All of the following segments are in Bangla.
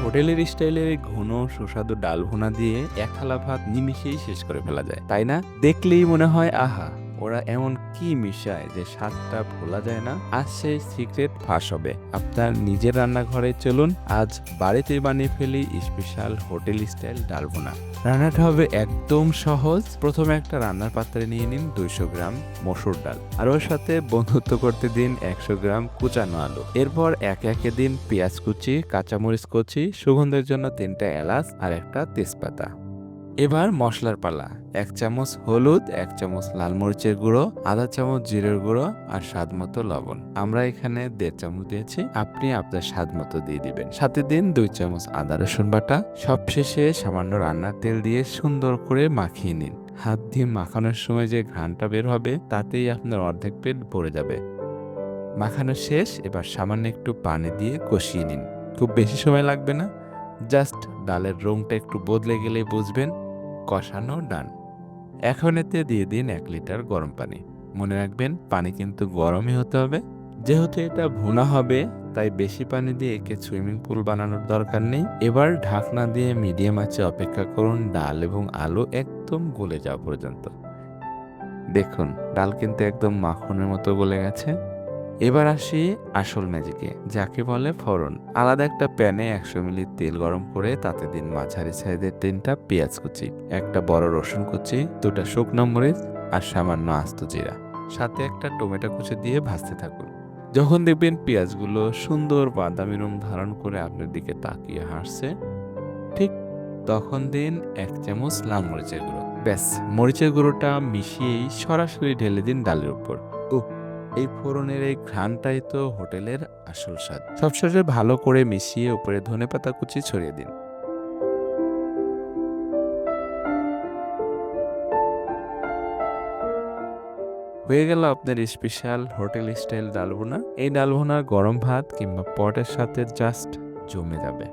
হোটেলের স্টাইলের এই ঘন সুস্বাদু ডাল ভুনা দিয়ে এক থালা ভাত নিমিষেই শেষ করে ফেলা যায়, তাই না? দেখলেই মনে হয় আহা, ওরা এমন কি মিশায় যে স্বাদটা ভোলা যায় না। আজ সেই সিক্রেট ফাঁস হবে। আপনার নিজের রান্নাঘরে চলুন, আজ বাড়িতে বানিয়ে ফেলি স্পেশাল হোটেল স্টাইল ডাল ভুনা। রান্নাটা হবে একদম সহজ। প্রথমে একটা রান্নার পাত্রে নিয়ে নিন 200 গ্রাম মসুর ডাল, আর ওর সাথে বন্ধুত্ব করতে দিন 100 গ্রাম কুচানো আলু। এরপর একে একে দিন পেঁয়াজ কুচি, কাঁচামরিচ কুচি, সুগন্ধের জন্য 3টা এলাচ আর একটা তেজপাতা। এবার মশলার পালা। 1 চামচ হলুদ, 1 চামচ লাল মরিচের গুঁড়ো, আধা চামচ জিরের গুঁড়ো আর স্বাদ মতো লবণ। আমরা এখানে 1.5 চামচ দিয়েছি, আপনি আপনার স্বাদ মতো দিয়ে দিবেন। সাথে দিন 2 চামচ আদা রসুন বাটা। সবশেষে সামান্য রান্নার তেল দিয়ে সুন্দর করে মাখিয়ে নিন। হাত দিয়ে মাখানোর সময় যে ঘ্রাণটা বের হবে তাতেই আপনার অর্ধেক পেট ভরে যাবে। মাখানো শেষ। এবার সামান্য একটু পানি দিয়ে কষিয়ে নিন। খুব বেশি সময় লাগবে না, জাস্ট ডালের রংটা একটু বদলে গেলেই বুঝবেন কষানো ডান। এখন এতে দিয়ে দিন 1 লিটার গরম পানি। মনে রাখবেন পানি কিন্তু গরমই হতে হবে। যেহেতু এটা ভুনা হবে তাই বেশি পানি দিয়ে একে সুইমিং পুল বানানোর দরকার নেই। এবার ঢাকনা দিয়ে মিডিয়াম আঁচে অপেক্ষা করুন ডাল এবং আলু একদম গলে যাওয়া পর্যন্ত। দেখুন ডাল কিন্তু একদম মাখনের মতো গলে গেছে। এবার আসি আসল ম্যাজিকে, যাকে বলে ফোড়ন। আলাদা একটা প্যানে 100 মিলি তেল গরম করে তাতে দিন মাঝারি সাইজের 3টা পেঁয়াজ কুচি, একটা বড় রসুন কুচি, 2টা শুকনো মরিচ আর সামান্য আস্ত জিরা। সাথে একটা টমেটো কুচি দিয়ে ভাজতে থাকুন। যখন দেখবেন পেঁয়াজগুলো সুন্দর বাদামি রং ধারণ করে আপনার দিকে তাকিয়ে হাসছে, ঠিক তখন দিন 1 চামচ লাল মরিচের গুঁড়ো। ব্যাস, মরিচের গুঁড়োটা মিশিয়েই সরাসরি ঢেলে দিন ডালের উপর। এই ফোড়নের এই ঘ্রাণটাই তো হোটেলের আসল স্বাদ। সবশেষে ভালো করে মিশিয়ে উপরে ধনেপাতা কুচি ছড়িয়ে দিন। হয়ে গেল আপনার স্পেশাল হোটেল স্টাইল ডাল ভুনা। এই ডাল ভুনা গরম ভাত কিংবা পটের সাথে জাস্ট জমে যাবে।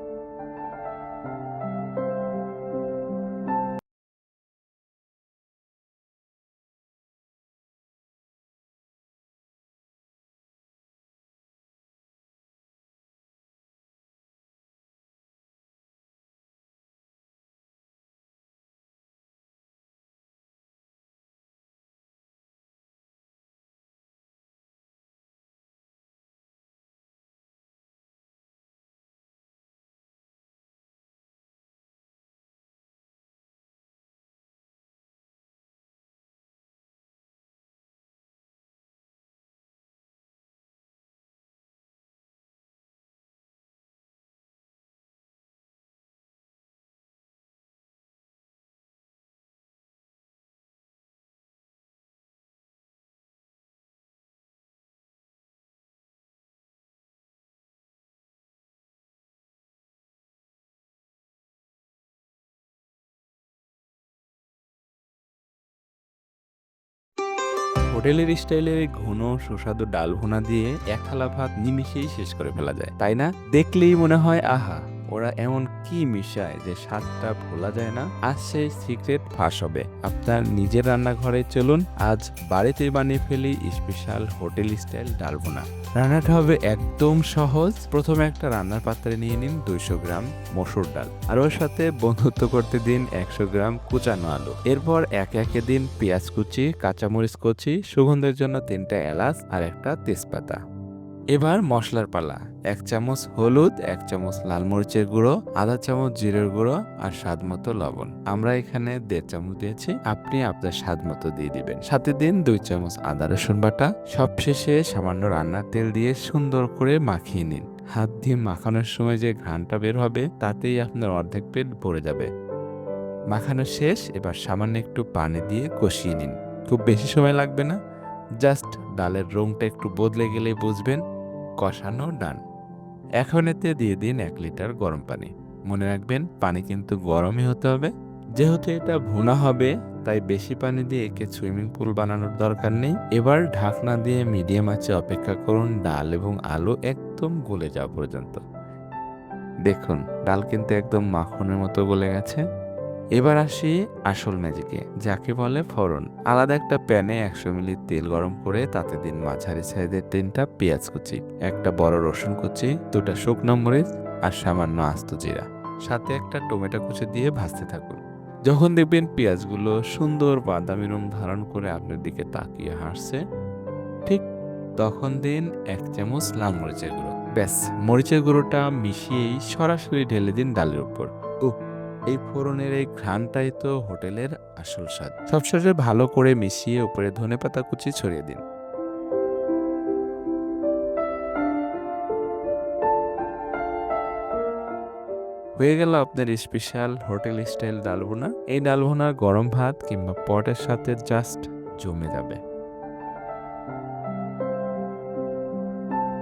হোটেলের স্টাইলের এই ঘন সুস্বাদু ডাল ভুনা দিয়ে এক থালা ভাত নিমিষেই শেষ করে ফেলা যায়, তাই না? দেখলেই মনে হয় আহা, ওরা এমন কি মিশায় যে স্বাদটা ভোলা যায় না। আজ সেই সিক্রেট ফাঁস হবে। আপনার নিজের রান্নাঘরে চলুন, আজ বাড়িতে বানিয়ে ফেলি স্পেশাল হোটেল স্টাইল ডাল ভুনা। রান্নাটা হবে একদম সহজ। প্রথমে একটা রান্নার পাত্রে নিয়ে নিন 200 গ্রাম মসুর ডাল, আর ওর সাথে বন্ধুত্ব করতে দিন 100 গ্রাম কুচানো আলু। এরপর একে একে দিন পেঁয়াজ কুচি, কাঁচামরিচ কুচি, সুগন্ধের জন্য 3টা এলাচ আর একটা তেজপাতা। এবার মশলার পালা। 1 চামচ হলুদ, 1 চামচ লাল মরিচের গুঁড়ো, আধা চামচ জিরের গুঁড়ো আর স্বাদ মতো লবণ। আমরা এখানে 1.5 চামচ দিয়েছি, আপনি আপনার স্বাদ মতো দিয়ে দিবেন। সাথে দিন 2 চামচ আদা রসুন বাটা। সবশেষে সামান্য রান্নার তেল দিয়ে সুন্দর করে মাখিয়ে নিন। হাত দিয়ে মাখানোর সময় যে ঘ্রাণটা বের হবে তাতেই আপনার অর্ধেক পেট ভরে যাবে। মাখানো শেষ। এবার সামান্য একটু পানি দিয়ে কষিয়ে নিন। খুব বেশি সময় লাগবে না, জাস্ট ডালের রংটা একটু বদলে গেলেই বুঝবেন কষানো ডান। এখন এতে দিয়ে দিন 1 লিটার গরম পানি। মনে রাখবেন পানি কিন্তু গরমই হতে হবে। যেহেতু এটা ভুনা হবে তাই বেশি পানি দিয়ে একে সুইমিং পুল বানানোর দরকার নেই। এবার ঢাকনা দিয়ে মিডিয়াম আঁচে অপেক্ষা করুন ডাল এবং আলু একদম গলে যাওয়া পর্যন্ত। দেখুন ডাল কিন্তু একদম মাখনের মতো গলে গেছে। এবার আসি আসল ম্যাজিকে, যাকে বলে ফোড়ন। আলাদা একটা প্যানে 100 মিলি তেল গরম করে তাতে দিন মাঝারি সাইজের 3টা পেঁয়াজ কুচি, একটা বড় রসুন কুচি, 2টা শুকনো মরিচ আর সামান্য আস্ত জিরা, সাথে একটা টমেটো কুচি দিয়ে ভাজতে থাকুন। যখন দেখবেন পেঁয়াজগুলো সুন্দর বাদামি রং ধারণ করে আপনার দিকে তাকিয়ে হাসছে, ঠিক তখন দিন 1 চামচ লাল মরিচের গুঁড়ো। ব্যাস, মরিচের গুঁড়োটা মিশিয়েই সরাসরি ঢেলে দিন ডালের উপর। উহ, এই ফোড়নের এই ঘ্রাণটাই তো হোটেলের আসল স্বাদ। সবশেষে ভালো করে মিশিয়ে উপরে ধনেপাতা কুচি ছড়িয়ে দিন। হয়ে গেল আপনার স্পেশাল হোটেল স্টাইল ডাল ভুনা। এই ডাল ভুনা গরম ভাত কিংবা পটের সাথে জাস্ট জমে যাবে।